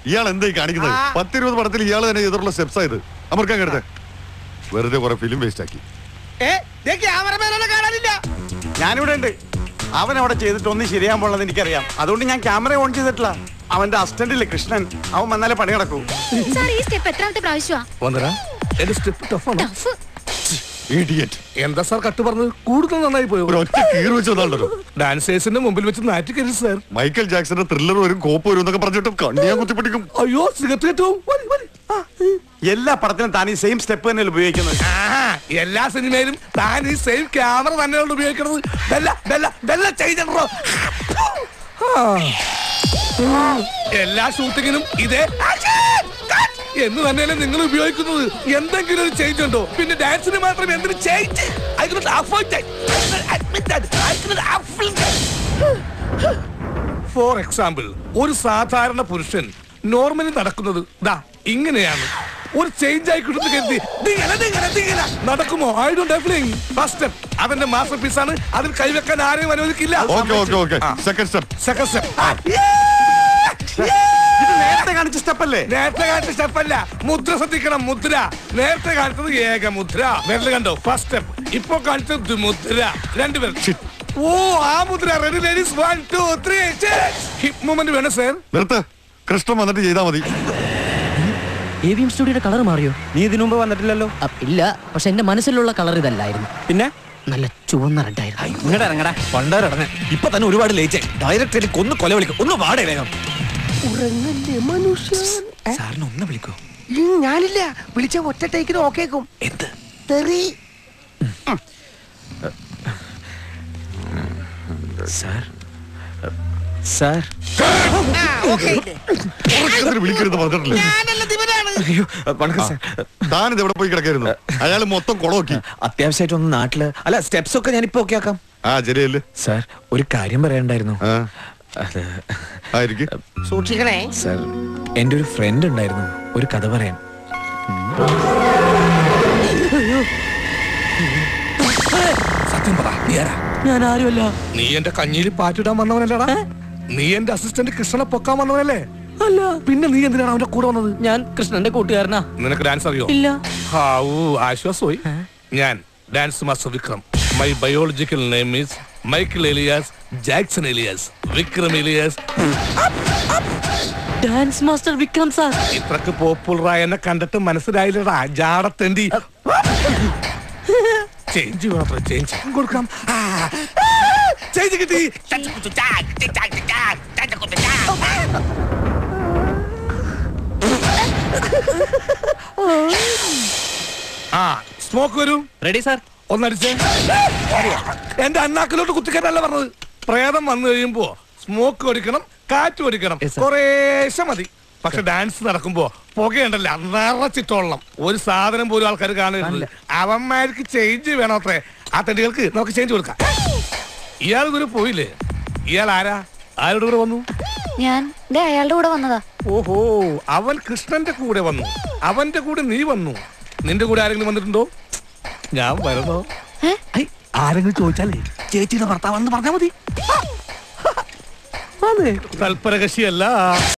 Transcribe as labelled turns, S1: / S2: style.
S1: ഇയാൾ എന്തായി കാണിക്കുന്നത്? 10-20 പടത്തിൽ ഇയാൾ തന്നെ എതിർള്ള സ്റ്റെപ്സ് ആയത്. അമർക്കാൻ കരുതേ വെറുതെ കുറെ ഫിലിം വേസ്റ്റ് ആക്കി.
S2: ഞാനിവിടെ ഉണ്ട്. അവൻ അവിടെ ചെയ്തിട്ട് ഒന്നും ശരിയാൻ പോണെന്ന് എനിക്കറിയാം. അതുകൊണ്ട് ഞാൻ ക്യാമറ ഓൺ ചെയ്തിട്ടില്ല. അവന്റെ അസിസ്റ്റന്റില്ലേ കൃഷ്ണൻ, അവൻ വന്നാലേ പണി നടക്കൂ.
S3: എന്താ സാർ കട്ട് പറഞ്ഞത്? കൂടുതൽ നന്നായി പോയോ?
S1: ഡാൻസേഴ്സിന്റെ മുമ്പിൽ വെച്ച് നാറ്റിക്കരുത് സാർ. മൈക്കൽ ജാക്സന്റെ ത്രില്ലർ വരും, കോപ്പ് വരും എന്നൊക്കെ പറഞ്ഞിട്ട് കണ്ണിയാ കുത്തിപ്പിടിക്കും.
S3: അയ്യോ സിഗരറ്റ്.
S2: എല്ലാ പടത്തിലും താൻ ഈ സെയിം സ്റ്റെപ്പ് തന്നെയല്ലേ ഉപയോഗിക്കുന്നത്?
S3: എല്ലാ സിനിമയിലും താൻ ഈ സെയിം ക്യാമറ തന്നെയാണ് ഉപയോഗിക്കുന്നത്. എല്ലാ ഷൂട്ടിങ്ങിനും ഇതേ എന്ന് തന്നെയല്ലേ നിങ്ങൾ ഉപയോഗിക്കുന്നത്. എന്തെങ്കിലും ഒരു ചേഞ്ച് ഉണ്ടോ? പിന്നെ ഡാൻസിന് മാത്രം എന്തൊരു ചേഞ്ച്? ഫോർ എക്സാമ്പിൾ, ഒരു സാധാരണ പുരുഷൻ നോർമലി നടക്കുന്നത് ദാ ഇങ്ങനെയാണ്. ഒരു ചേഞ്ച് ആയി കിട്ടുന്ന കരുതി നടക്കുമോ? I don't everything. First step അവന്റെ മാസ്റ്റർ പീസ് ആണ്. അതിൽ കൈവെക്കാൻ ആരെയും അനുവദിക്കില്ല.
S1: സെക്കൻഡ് സ്റ്റെപ്പ്
S2: നേരത്തെ കാണിച്ച സ്റ്റെപ്പല്ലേ?
S3: നേരത്തെ കാണിച്ച സ്റ്റെപ്പല്ല, മുദ്ര ശ്രദ്ധിക്കണം. മുദ്ര നേരത്തെ കാണിച്ചത് ഏക മുദ്ര, വിരൽ കണ്ടോ? First step. ഇപ്പൊ കാണിച്ചത് മുദ്ര, രണ്ടുപേർ. ഓ ആ മുദ്ര. Ready ladies, 1 2 3. ഹിപ്പ് മൂവ്മെന്റ് വേണം സാർ.
S1: നിർത്ത്. കൃഷ്ണൻ വന്നിട്ട് ചെയ്താൽ മതി.
S4: AVM സ്റ്റുഡിയോയുടെ കളർ മാറിയോ?
S2: നീ ഇതിനു മുമ്പ് വന്നിട്ടില്ലല്ലോ.
S4: ഇല്ല, പക്ഷെ എന്റെ മനസ്സിലുള്ള കളർ ഇതല്ലായിരുന്നു.
S2: പിന്നെ
S4: നല്ല ചുവന്ന റെഡായിരുന്നു.
S2: ഇങ്ങോട്ട് ഇറങ്ങടാ. പണ്ടാരടനെ ഇപ്പൊ തന്നെ ഒരുപാട് ലേറ്റ്. ഡയറക്ടറിൽ കൊന്നു കൊല വിളിക്കും. ഒന്ന് വാടേ വേഗം. സാറിന് ഒന്ന് വിളിക്കോ?
S5: ഞാനില്ല. വിളിച്ച ഒറ്റ ടേക്കിന് ഓക്കേക്കും.
S2: എന്ത്
S5: തെറി?
S2: സാർ സാർ
S1: വിളിക്കരുത് പറഞ്ഞിട്ടില്ലേ? താനിത് എവിടെ പോയി കിടക്കായിരുന്നു? അയാൾ മൊത്തം കുളമൊക്കി.
S2: അത്യാവശ്യമായിട്ട് ഒന്ന് നാട്ടില്. അല്ല, സ്റ്റെപ്സ് ഒക്കെ ഞാൻ ഇപ്പൊ ഓക്കെ ആക്കാം.
S1: ശരിയല്ലേ
S2: സാർ? ഒരു കാര്യം പറയണ്ടായിരുന്നു.
S5: സൂക്ഷിക്കണേ
S2: സാർ. എന്റെ ഒരു ഫ്രണ്ട് ഉണ്ടായിരുന്നു, ഒരു കഥ പറയാൻ.
S3: സത്യം പറ,
S4: ഞാൻ ആരുമല്ല.
S3: നീ എന്റെ കഞ്ഞിയിൽ പാറ്റിടാൻ വന്നവനല്ലടാ. നീ എന്റെ അസിസ്റ്റന്റ് കൃഷ്ണനെ പൊക്കാൻ വന്നവനല്ലേ?
S4: അല്ല.
S3: പിന്നെ നീ എന്തിനാണ് അവന്റെ കൂടെ വന്നത്?
S4: ഞാൻ കൃഷ്ണന്റെ കൂട്ടുകാരനാ.
S3: നിനക്ക് ഡാൻസ് അറിയോ?
S4: ഇല്ല.
S3: ആശ്വാസമായി. ഞാൻ dance master Vikram. My biological name is Michael alias Jackson alias Vikram alias.
S4: Dance master Vikram sir.
S3: ഇത്രക്ക് പോപ്പുലറായ എന്നെ കണ്ടിട്ട് മനസ്സിലായില്ലടാ ജാടത്തേണ്ടി. ചേഞ്ച് മാത്രം ചേഞ്ച് കൊടുക്കാം. ചേഞ്ച് കിട്ടി. സ്മോക്ക് വരൂ.
S4: Ready sir.
S3: ഒന്നടിച്ചേ. എന്റെ അണ്ണാക്കിലോട്ട് കുത്തിക്കാനല്ല പറഞ്ഞത്. പ്രേതം വന്നു കഴിയുമ്പോ സ്മോക്ക് ഓടിക്കണം, കാറ്റ് ഓടിക്കണം. കുറേശ്ശെ മതി. പക്ഷെ ഡാൻസ് നടക്കുമ്പോ പുകയുണ്ടല്ല നിറച്ചിട്ടോളണം. ഒരു സാധനം പോലും ആൾക്കാർ കാണുന്നില്ല. അവന്മാർക്ക് ചേഞ്ച് വേണം അത്രേ. ആ തണ്ടികൾക്ക് നമുക്ക് ചേഞ്ച് കൊടുക്കാം. ഇയാൾ ഇതൊരു പോയില്ലേ? ഇയാൾ ആരാ? ആരുടെ കൂടെ വന്നു?
S6: ഞാൻ അയാളുടെ കൂടെ വന്നതാ.
S3: ഓഹോ, അവൻ കൃഷ്ണന്റെ കൂടെ വന്നു. അവന്റെ കൂടെ നീ വന്നു. നിന്റെ കൂടെ ആരെങ്കിലും വന്നിട്ടുണ്ടോ? ഞാൻ വരുന്നോ?
S5: ആരെങ്കിലും ചോദിച്ചാലേ ചേച്ചിയുടെ ഭർത്താവാണെന്ന് പറഞ്ഞാൽ മതി.
S3: തൽപരകശിയല്ല.